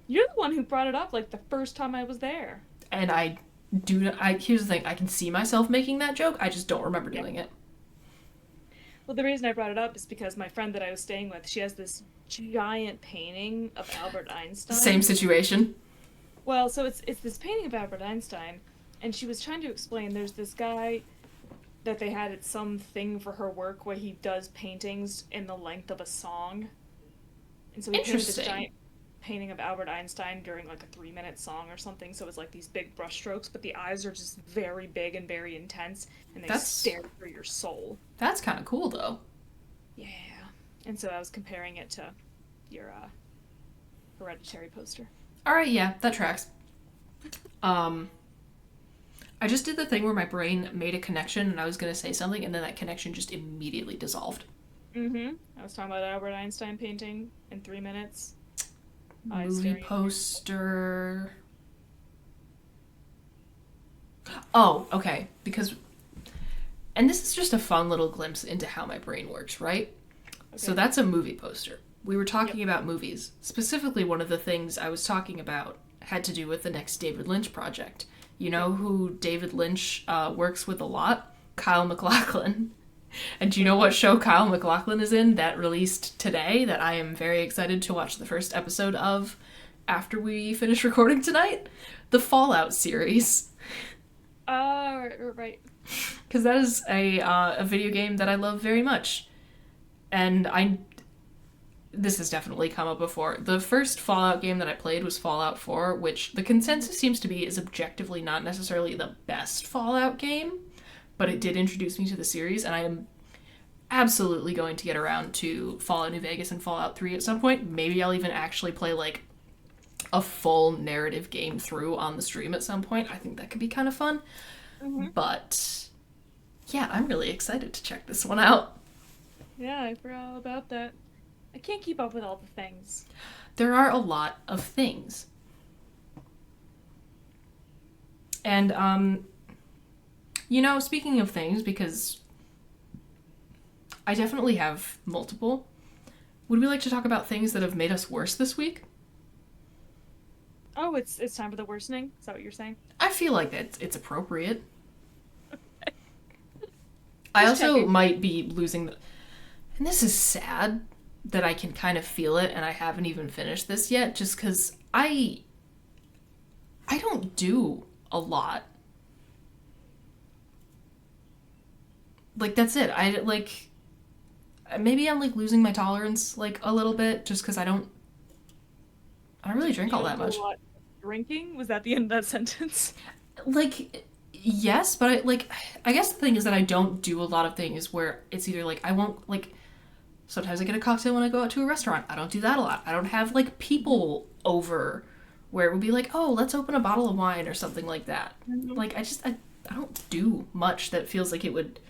You're the one who brought it up like the first time I was there. And here's the thing, I can see myself making that joke, I just don't remember Yeah. doing it. Well, the reason I brought it up is because my friend that I was staying with, she has this giant painting of Albert Same Einstein. situation. Well, so it's this painting of Albert Einstein, and she was trying to explain there's this guy that they had at some thing for her work where he does paintings in the length of a song. And so he painted this Interesting. giant painting of Albert Einstein during like a 3 minute song or something. So it's like these big brushstrokes, but the eyes are just very big and very intense, and they That's stare through your soul. that's kind of cool though. Yeah. And so I was comparing it to your Hereditary poster. All right, yeah, that tracks. Um, I just did the thing where my brain made a connection and I was gonna say something, and then that connection just immediately dissolved. Mm-hmm. I was talking about Albert Einstein painting in 3 minutes. Eyes Movie staring at you. poster. Oh, okay. Because, and this is just a fun little glimpse into how my brain works, right? So Okay. that's a movie poster. We were Yep. talking about movies. Specifically, one of the things I was talking about had to do with the next David Lynch project. You Yep. know who David Lynch works with a lot? Kyle MacLachlan. And do you know Okay. what show Kyle MacLachlan is in that released today that I am very excited to watch the first episode of after we finish recording tonight? The Fallout series. Right. Because that is a video game that I love very much. And this has definitely come up before. The first Fallout game that I played was Fallout 4, which the consensus seems to be is objectively not necessarily the best Fallout game, but it did introduce me to the series, and I am absolutely going to get around to Fallout New Vegas and Fallout 3 at some point. Maybe I'll even actually play like a full narrative game through on the stream at some point. I think that could be kind of fun. Mm-hmm. But yeah, I'm really excited to check this one out. Yeah, I forgot all about that. I can't keep up with all the things. There are a lot of things. And speaking of things, because I definitely have multiple, would we like to talk about things that have made us worse this week? Oh, it's time for the worsening. Is that what you're saying? I feel like it's appropriate. I Just also checking. might be losing the. And this is sad that I can kind of feel it, and I haven't even finished this yet, just because I don't do a lot. Like that's it. I like maybe I'm like losing my tolerance like a little bit just because I don't really drink You all don't that do a much. lot drinking? Was that the end of that sentence? Like yes, but I guess the thing is that I don't do a lot of things where it's either like I won't like sometimes I get a cocktail when I go out to a restaurant. I don't do that a lot. I don't have like people over where it would be like, "Oh, let's open a bottle of wine" or something like that. Mm-hmm. Like I don't do much that feels like it would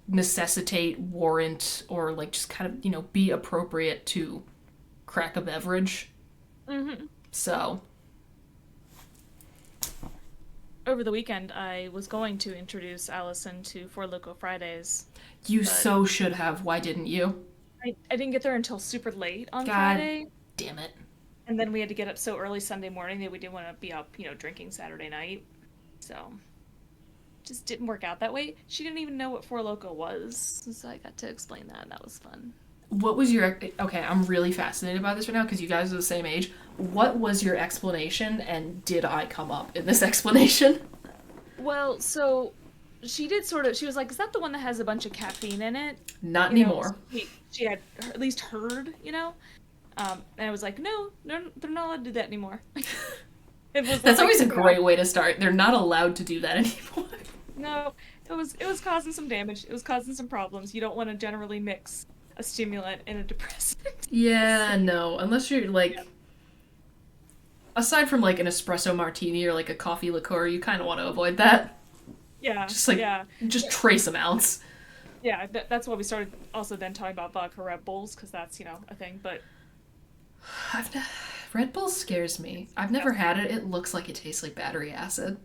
necessitate, warrant, or like just kind of, be appropriate to crack a beverage. Mm-hmm. So, Over the weekend, I was going to introduce Allison to Four Loco Fridays, you but so should have. Why didn't you? I didn't get there until super late on God Friday, damn it. and then we had to get up so early Sunday morning that we didn't want to be up, drinking Saturday night. So just didn't work out that way. She didn't even know what Four Loco was, so I got to explain that, and that was fun. What was your. Okay, I'm really fascinated by this right now because you guys are the same age. What was your explanation, and did I come up in this explanation? Well, so she did sort of. She was like, "Is that the one that has a bunch of caffeine in it?" Not So anymore. she had at least heard. And I was like, "No, they're not allowed to do that anymore." It was That's like, always a great way to start. They're not allowed to do that anymore. no. it was causing some damage. It was causing some problems. You don't want to generally mix a stimulant and a depressant. Yeah, no. Unless you're Yeah. like, aside from like an espresso martini or like a coffee liqueur, you kind of want to avoid that. Yeah, Just like, yeah, just trace amounts. yeah. That's why we started also then talking about vodka Red Bulls because that's a thing. But I've ne- Red Bull scares me. it's I've never disgusting. had it. It looks like it tastes like battery acid.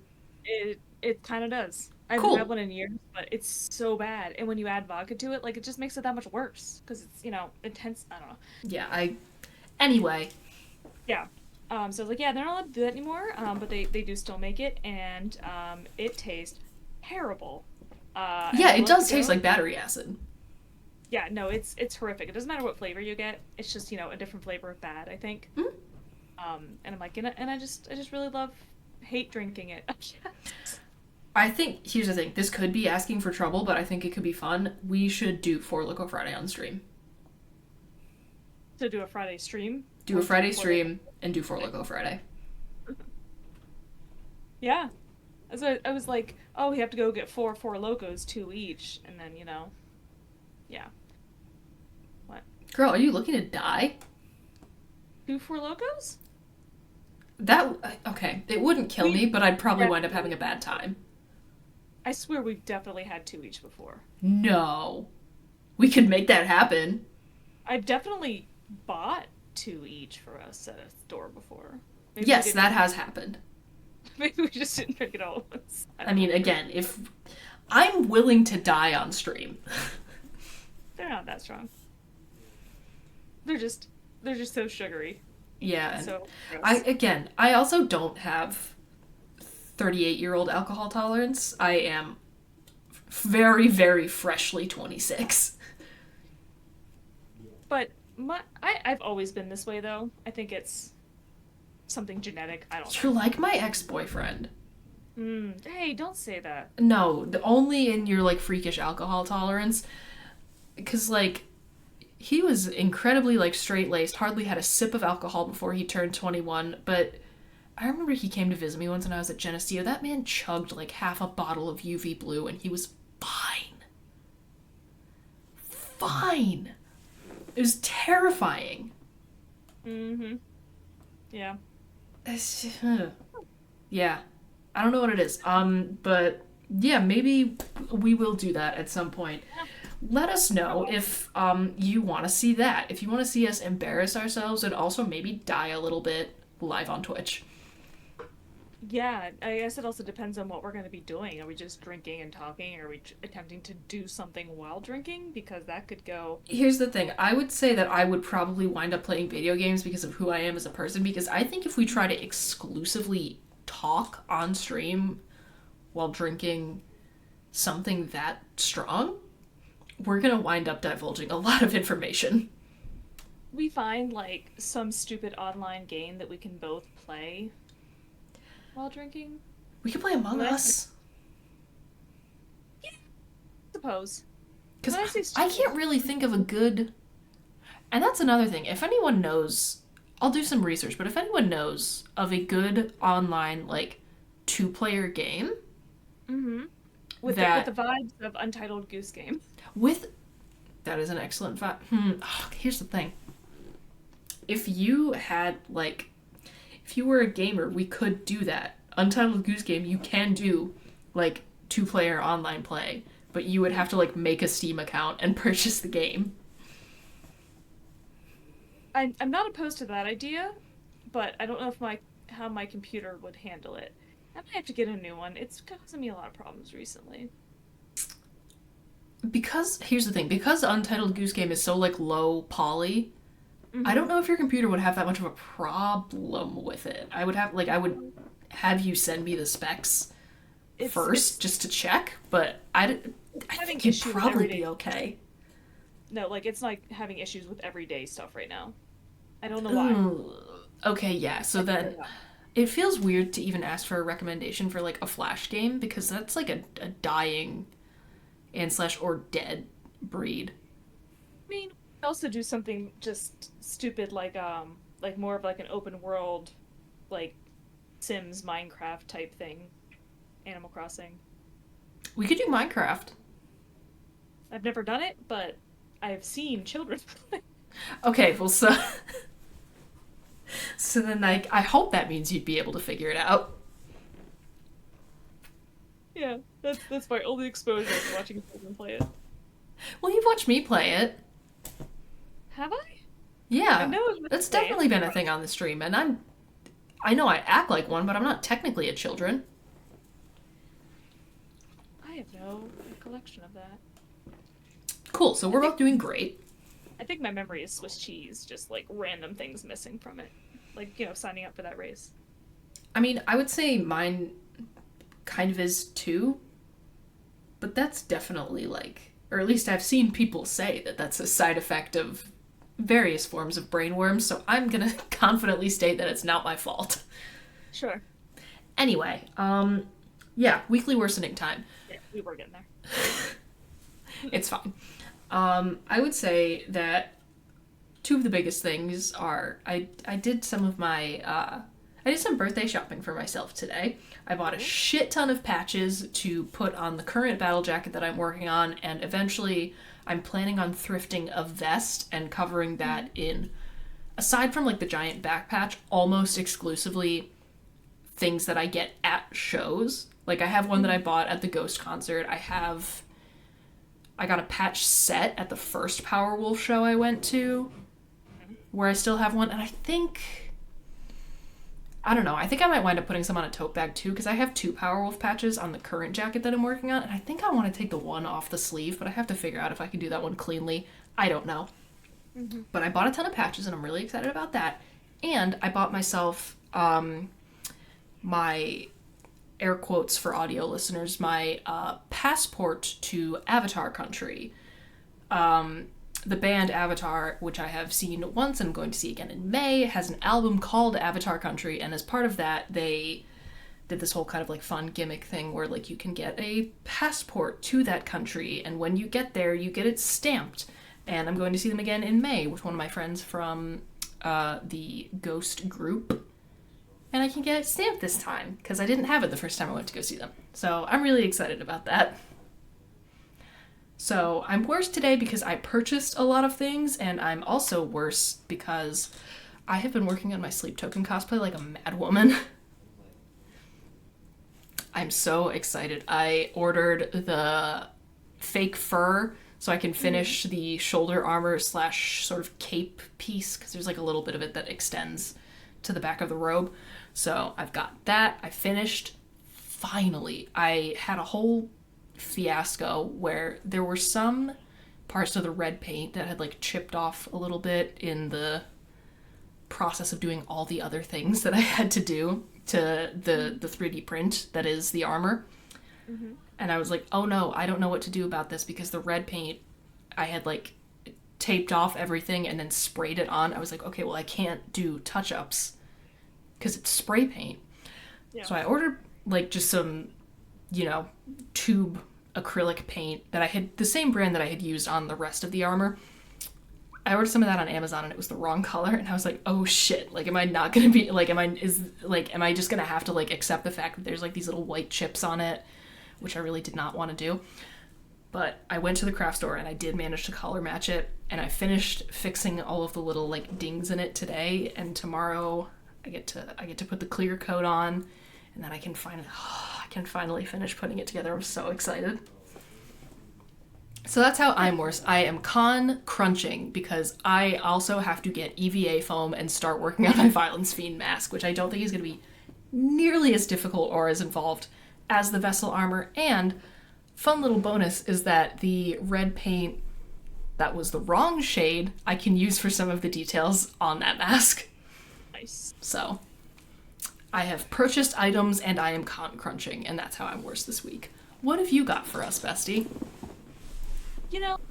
It kind of does. I haven't had Cool. one in years, but it's so bad. And when you add vodka to it, like it just makes it that much worse because it's intense. I don't know. Yeah, I. Anyway, Yeah. So I was like, yeah, they're not allowed to do that anymore. But they do still make it, and it tastes terrible. And yeah, I it looked does taste ago. like battery acid. Yeah, no, it's horrific. It doesn't matter what flavor you get. It's just a different flavor of bad, I think. Mm. And I'm like, and I just really love hate drinking it. I think, here's the thing, this could be asking for trouble, but I think it could be fun. We should do Four Loco Friday on stream. To do a Friday stream Do a or do Friday for like stream and do Four Loco Friday. yeah. So I was like, oh, we have to go get four locos, two each, and then yeah. What? Girl, are you looking to die? Two four locos? That, okay, it wouldn't kill We me, but I'd probably wind up having a definitely. bad time. I swear we've definitely had two each before. No. We could make that happen. I've definitely bought two each for us at a store before. Maybe we Yes, didn't. that has happened. Maybe we just didn't drink it all at once. I I don't know. mean, again, if I'm willing to die on stream. They're not that strong. They're just they're just so sugary. Yeah, and So I gross. again, I also don't have 38-year-old alcohol tolerance. I am very, very freshly 26. But I've always been this way though. I think it's something genetic. I don't know. You're like my ex-boyfriend. Hey, don't say that. No, the only in your like freakish alcohol tolerance, because like he was incredibly like straight-laced, hardly had a sip of alcohol before he turned 21, but I remember he came to visit me once when I was at Geneseo. That man chugged like half a bottle of UV blue and he was fine. Fine. It was terrifying. Mm-hmm. Yeah. Yeah. I don't know what it is. But yeah, maybe we will do that at some point. Yeah. Let us know Oh, if you want to see that. If you want to see us embarrass ourselves and also maybe die a little bit live on Twitch. yeah, I guess it also depends on what we're going to be doing. Are we just drinking and talking? Or are we attempting to do something while drinking? Because that could go. Here's the thing. I would say that I would probably wind up playing video games because of who I am as a person because I think if we try to exclusively talk on stream while drinking something that strong, we're going to wind up divulging a lot of information. We find like some stupid online game that we can both play while drinking. We could play Among When I say, Us yeah, suppose. because When I say I stupid, can't really think of a good. And that's another thing. If anyone knows, I'll do some research, but if anyone knows of a good online, like, two-player game mm-hmm. With the that vibes of Untitled Goose Game. with. That is an excellent fact. Here's the thing. If you had, like. If you were a gamer, we could do that. Untitled Goose Game, you can do, like, two-player online play, but you would have to, like, make a Steam account and purchase the game. I'm not opposed to that idea, but I don't know if my how my computer would handle it. I might have to get a new one. It's causing me a lot of problems recently. Because here's the thing, because Untitled Goose Game is so like low poly, I don't Mm-hmm. know if your computer would have that much of a problem with it. I would have you send me the specs It's first just to check, but I having think you'd issue with probably be everyday. okay. No, like it's like having issues with everyday stuff right now. I don't know why. Ooh. Okay, yeah. So I figured then it out. it feels weird to even ask for a recommendation for like a flash game because that's like a dying and slash or dead breed. I mean, we also do something just stupid like more of like an open world like Sims Minecraft type thing. Animal Crossing. We could do Minecraft. I've never done it, but I've seen children play. Okay, well, so then, like, I hope that means you'd be able to figure it out. Yeah, that's my only exposure to watching children play it. Well, you've watched me play it. Have I? I Yeah, know it was that's play definitely been a thing on the stream, and I know I act like one, but I'm not technically a children. I have no recollection of that. Cool, so we're both doing great. I think my memory is Swiss cheese, just like random things missing from it. Like, signing up for that race. I mean, I would say mine kind of is too, but that's definitely like, or at least I've seen people say that that's a side effect of various forms of brainworms, so I'm gonna confidently state that it's not my fault. Sure. Anyway, yeah, weekly worsening time. Yeah, we were getting there. It's fine. I would say that two of the biggest things are I did some of my I did some birthday shopping for myself today. I bought a shit ton of patches to put on the current battle jacket that I'm working on, and eventually I'm planning on thrifting a vest and covering that in, aside from like the giant back patch, almost exclusively things that I get at shows. Like I have one that I bought at the Ghost concert. I got a patch set at the first Powerwolf show I went to, where I still have one, and I don't know, I think I might wind up putting some on a tote bag too, because I have 2 Powerwolf patches on the current jacket that I'm working on, and I think I want to take the one off the sleeve, but I have to figure out if I can do that one cleanly. I don't know. Mm-hmm. But I bought a ton of patches, and I'm really excited about that. And I bought myself my, air quotes for audio listeners, my passport to Avatar Country. The band Avatar, which I have seen once and I'm going to see again in May, has an album called Avatar Country, and as part of that, they did this whole kind of like fun gimmick thing where like you can get a passport to that country, and when you get there, you get it stamped. And I'm going to see them again in May with one of my friends from the Ghost group, and I can get it stamped this time because I didn't have it the first time I went to go see them. So I'm really excited about that. So I'm worse today because I purchased a lot of things, and I'm also worse because I have been working on my Sleep Token cosplay like a mad woman. I'm so excited. I ordered the fake fur so I can finish the shoulder armor / sort of cape piece, because there's like a little bit of it that extends to the back of the robe. So I've got that. I finished. Finally. I had a whole fiasco where there were some parts of the red paint that had like chipped off a little bit in the process of doing all the other things that I had to do to the 3D print that is the armor. Mm-hmm. And I was like, oh no, I don't know what to do about this, because the red paint, I had like taped off everything and then sprayed it on. I was like, okay, well I can't do touch-ups because it's spray paint. Yeah. So I ordered like just some, tube acrylic paint that I had, the same brand that I had used on the rest of the armor. I ordered some of that on Amazon and it was the wrong color, and I was like, oh shit, like am I not gonna be like, am I just gonna have to like accept the fact that there's like these little white chips on it, which I really did not want to do. But I went to the craft store and I did manage to color match it, and I finished fixing all of the little like dings in it today, and tomorrow I get to put the clear coat on, and then I can finally finish putting it together. I'm so excited. So that's how I'm worse. I am con crunching because I also have to get EVA foam and start working on my Violence Fiend mask, which I don't think is going to be nearly as difficult or as involved as the vessel armor. And fun little bonus is that the red paint that was the wrong shade I can use for some of the details on that mask. Nice. So I have purchased items and I am con crunching, and that's how I'm worse this week. What have you got for us, bestie?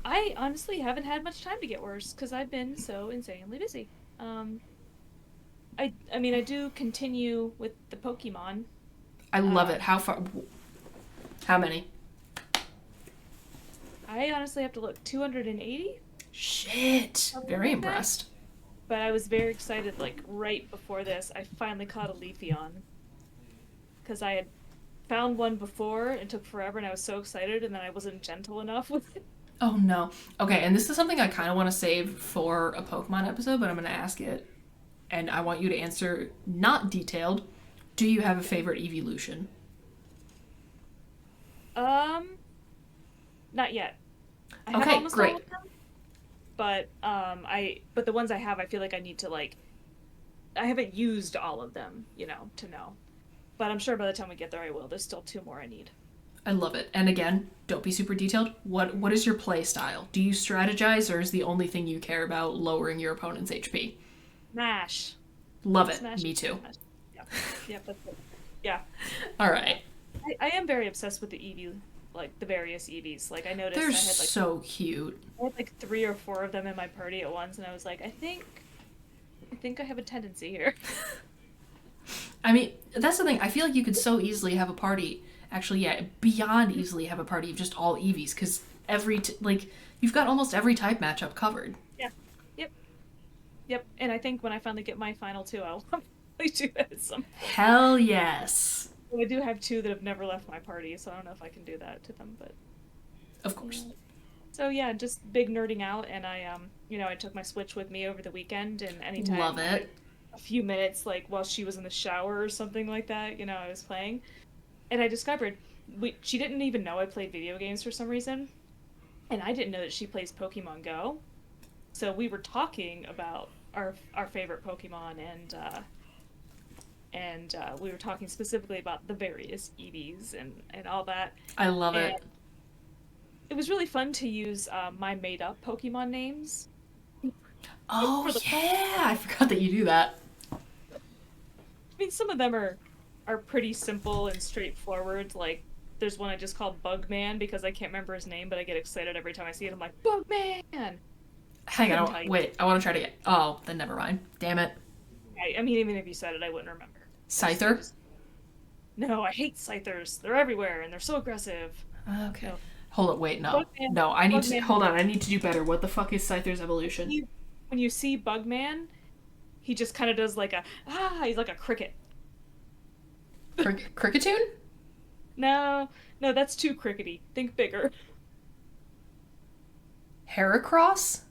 I honestly haven't had much time to get worse because I've been so insanely busy. I mean, I do continue with the Pokemon. I love it. How far? How many? I honestly have to look. 280? Shit. Very impressed. But I was very excited, like, right before this, I finally caught a Leafeon. Because I had found one before. It took forever, and I was so excited, and then I wasn't gentle enough with it. Oh no. Okay, and this is something I kind of want to save for a Pokemon episode, but I'm going to ask it, and I want you to answer not detailed. Do you have a favorite evolution? Um, Not yet. I have Okay, almost all great. of them, but but the ones I have, I feel like I need to like I haven't used all of them, to know. But I'm sure by the time we get there, I will. There's still two more I need. I love it. And again, don't be super detailed. What is your play style? Do you strategize, or is the only thing you care about lowering your opponent's HP? Smash, Love it. smash, Me too. smash. Yeah, yeah, that's it. Yeah, All right. I am very obsessed with the EV, like the various EVs. Like I noticed They're I so cute. had like three or four of them in my party at once, and I was like, I think I have a tendency here. I mean, that's the thing. I feel like you could so easily have a party. Actually, yeah, beyond easily have a party of just all EVs because like you've got almost every type matchup covered. Yeah. Yep. Yep. And I think when I finally get my final two, I'll probably do that at some point. Hell yes. Well, I do have two that have never left my party, so I don't know if I can do that to them, but Of yeah. course. So yeah, just big nerding out, and I took my Switch with me over the weekend, and Love anytime it. a few minutes, like while she was in the shower or something like that, I was playing, and I discovered she didn't even know I played video games for some reason, and I didn't know that she plays Pokemon Go. So we were talking about our favorite Pokemon, and we were talking specifically about the various EVs and all that. I love And it. it was really fun to use my made up Pokemon names Oh for the. yeah, I forgot that you do that. I mean, some of them are pretty simple and straightforward. Like there's one I just called Bugman because I can't remember his name, but I get excited every time I see it. I'm like, Bugman. Hang Couldn't on, tell you. wait. I want to try to get. Oh, then never mind. Damn it. I mean, even if you said it, I wouldn't remember. I Scyther. just no. I hate Scythers. They're everywhere and they're so aggressive. Okay. No, Hold it. Wait. No. Bugman. No. I need to Bugman. hold on. I need to do better. What the fuck is Scyther's evolution? He, when you see Bugman, he just kind of does like a he's like a cricket. Cricketune? No, no, that's too crickety. Think bigger. Heracross?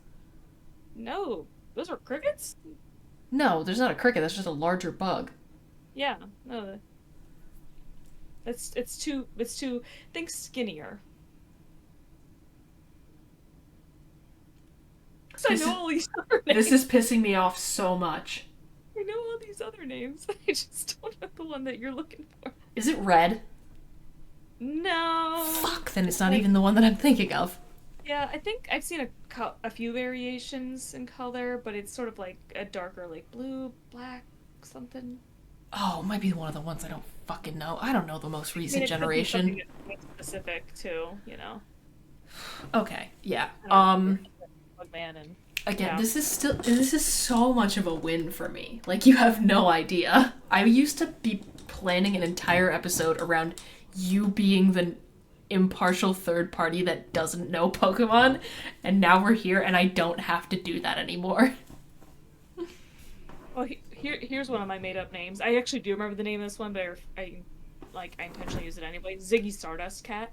No, those are crickets? No, there's not a cricket. That's just a larger bug. Yeah, no, it's too think skinnier. Because I This know is all these other this names. is pissing me off so much. I know all these other names. I just don't know the one that you're looking for. Is it red? No. Fuck. Then it's not Like, even the one that I'm thinking of. yeah, I think I've seen a few variations in color, but it's sort of like a darker, like blue, black, something. Oh, it might be one of the ones I don't fucking know. I don't know the most I mean, recent it could be something generation. that's quite specific too. Okay. Yeah. I don't know. Bugman and Again, yeah. this is so much of a win for me. Like you have no idea. I used to be planning an entire episode around you being the impartial third party that doesn't know Pokemon, and now we're here and I don't have to do that anymore. Well, here's one of my made up names. I actually do remember the name of this one, but I intentionally use it anyway. Ziggy Stardust Cat.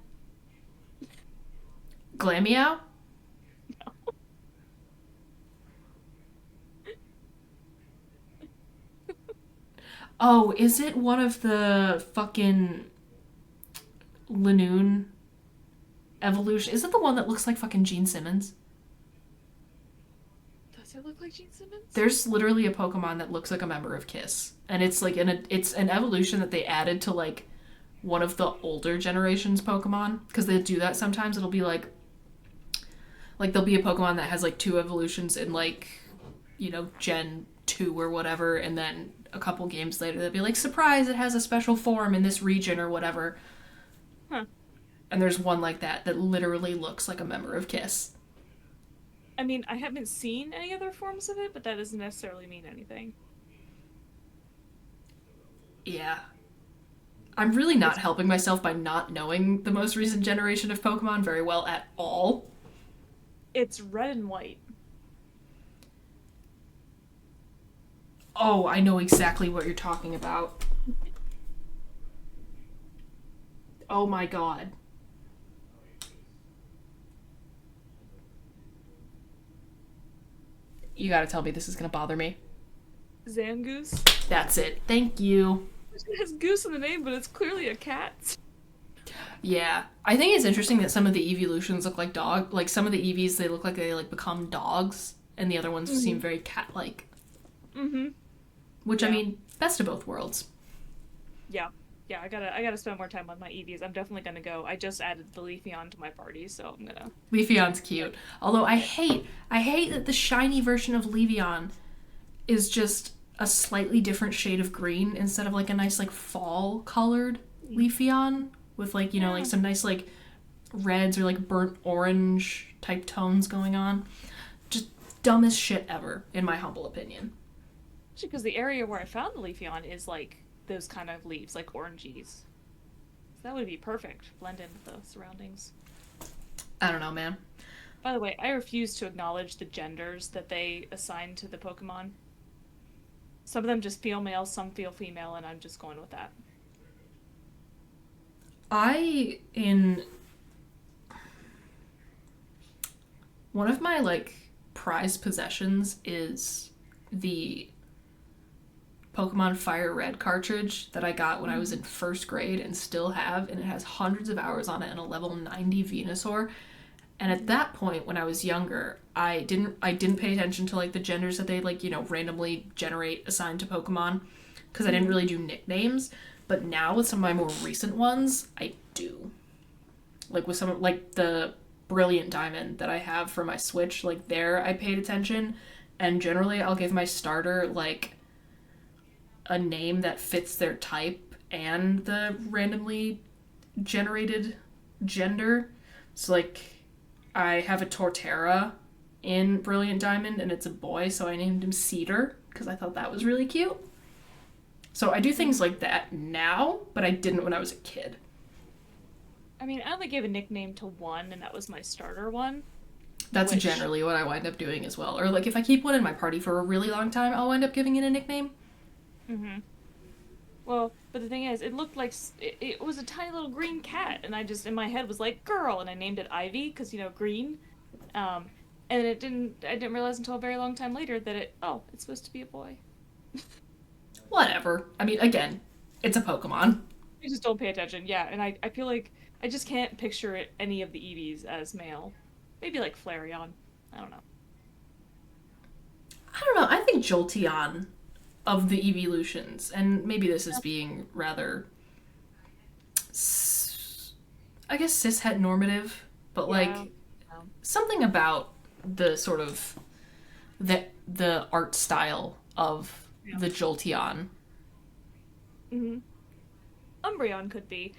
Glameow? Oh, is it one of the fucking Lanoon evolution? Is it the one that looks like fucking Gene Simmons? Does it look like Gene Simmons? There's literally a Pokemon that looks like a member of Kiss, and it's like it's an evolution that they added to like one of the older generations Pokemon because they do that sometimes. It'll be like there'll be a Pokemon that has like two evolutions in like Gen 2 or whatever, and then a couple games later they'll be like, surprise, it has a special form in this region or whatever. Huh. And there's one like that that literally looks like a member of Kiss. I mean, I haven't seen any other forms of it, but that doesn't necessarily mean anything. Yeah. I'm really not It's helping myself by not knowing the most recent generation of Pokemon very well at all. it's red and white. Oh, I know exactly what you're talking about. Oh my god. You gotta tell me this is gonna bother me. Zangoose. That's it. Thank you. It has goose in the name, but it's clearly a cat. Yeah. I think it's interesting that some of the evolutions look like dog. Like some of the EVs, they look like they like become dogs, and the other ones seem very cat-like. Mm-hmm. Which, I Yeah. mean, best of both worlds. Yeah. Yeah, I gotta spend more time on my EVs. I'm definitely gonna go. I just added the Leafeon to my party, so I'm gonna Leafeon's cute. Although get it. I hate that the shiny version of Leafeon is just a slightly different shade of green instead of like a nice like fall colored Leafeon with like, you know, like Yeah. some nice like reds or like burnt orange type tones going on. Just dumbest shit ever, in my humble opinion. Actually, because the area where I found the Leafeon is like those kind of leaves, like oranges. So that would be perfect. Blend in with the surroundings. I don't know, man. By the way, I refuse to acknowledge the genders that they assign to the Pokemon. Some of them just feel male, some feel female, and I'm just going with that. I in one of my like prized possessions is the Pokemon Fire Red cartridge that I got when I was in first grade and still have, and it has hundreds of hours on it and a level 90 Venusaur. And at that point, when I was younger, I didn't pay attention to like the genders that they like, you know, randomly generate assigned to Pokemon because I didn't really do nicknames. But now with some of my more recent ones, I do. Like with some like the Brilliant Diamond that I have for my Switch, like there I paid attention, and generally I'll give my starter like a name that fits their type and the randomly generated gender. So like I have a Torterra in Brilliant Diamond and it's a boy, so I named him Cedar because I thought that was really cute. So I do things like that now, but I didn't when I was a kid. I mean, I only gave a nickname to one, and that was my starter one, That's which, generally what I wind up doing as well. Or like if I keep one in my party for a really long time, I'll wind up giving it a nickname. hmm. Well, but the thing is, it looked like it was a tiny little green cat, and I just in my head was like girl, and I named it Ivy because green. Um, and it didn't. I didn't realize until a very long time later that it's supposed to be a boy. Whatever. I mean, again, it's a Pokemon. I just don't pay attention. Yeah, and I feel like I just can't picture any of the Eevees as male. Maybe like Flareon. I don't know. I don't know. I think Jolteon of the evolutions, and maybe this is being rather, I guess, cishet normative, but Yeah. like something about the sort of the art style of Yeah. the Jolteon. Hmm. Umbreon could be.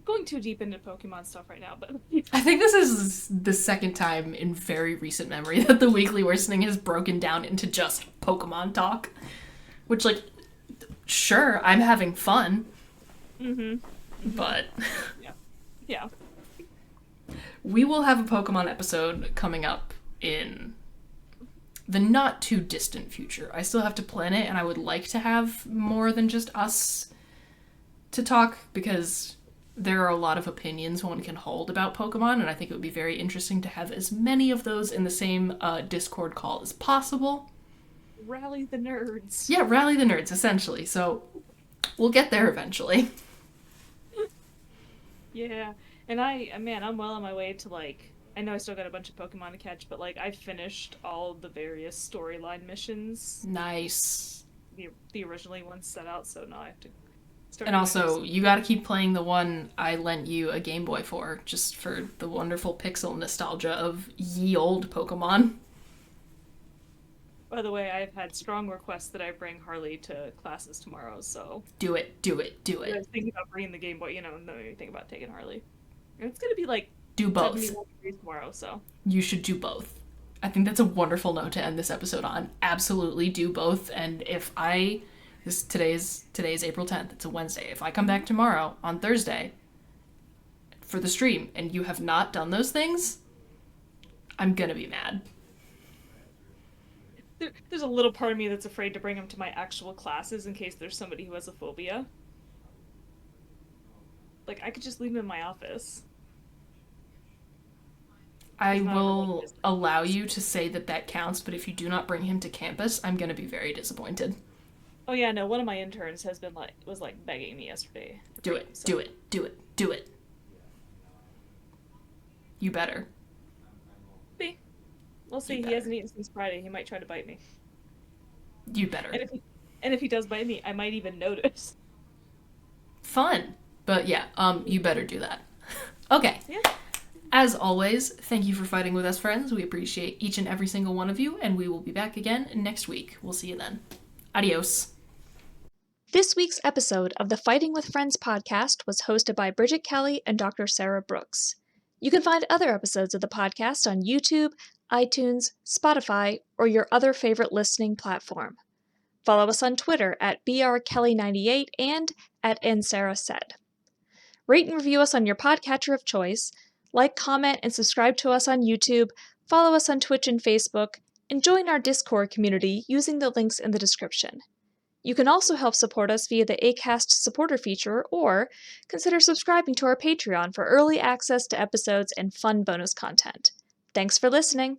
Going too deep into Pokemon stuff right now, but I think this is the second time in very recent memory that the weekly worsening has broken down into just Pokemon talk. Which, like, sure, I'm having fun, hmm. but Yeah. Yeah. we will have a Pokemon episode coming up in the not too distant future. I still have to plan it, and I would like to have more than just us to talk because there are a lot of opinions one can hold about Pokemon, and I think it would be very interesting to have as many of those in the same Discord call as possible. Rally the nerds. Yeah, rally the nerds, essentially. So we'll get there eventually. Yeah. And man, I'm well on my way to like I know I still got a bunch of Pokemon to catch, but like I finished all of the various storyline missions, Nice. the originally ones set out, so now I have to start And doing also, those. you gotta keep playing the one I lent you a Game Boy for, just for the wonderful pixel nostalgia of ye old Pokemon. By the way, I've had strong requests that I bring Harley to classes tomorrow, so Do it, do it, do I it. was thinking about bringing the Game Boy, know anything about taking Harley. And it's gonna be like Do both. 71 degrees tomorrow, so You should do both. I think that's a wonderful note to end this episode on. Absolutely do both. And if I today's April 10th. It's a Wednesday. If I come back tomorrow on Thursday for the stream and you have not done those things, I'm gonna be mad. there's a little part of me that's afraid to bring him to my actual classes in case there's somebody who has a phobia. Like, I could just leave him in my office. I He's not over like will this. allow you to say that that counts, but if you do not bring him to campus, I'm going to be very disappointed. Oh yeah, no. One of my interns has been like was like begging me yesterday to Do bring him. it, So do it, do it, do it. You better. see, we'll You see. He better. hasn't eaten since Friday. He might try to bite me. You better. And if he does bite me, I might even notice. Fun. But yeah, you better do that. Okay. Yeah. As always, thank you for fighting with us, friends. We appreciate each and every single one of you, and we will be back again next week. We'll see you then. Adios. This week's episode of the Fighting with Friends podcast was hosted by Bridget Kelly and Dr. Sarah Brooks. You can find other episodes of the podcast on YouTube, iTunes, Spotify, or your other favorite listening platform. Follow us on Twitter at brkelly98 and at nsarahsaid. Rate and review us on your podcatcher of choice, like, comment, and subscribe to us on YouTube, follow us on Twitch and Facebook, and join our Discord community using the links in the description. You can also help support us via the Acast supporter feature, or consider subscribing to our Patreon for early access to episodes and fun bonus content. Thanks for listening!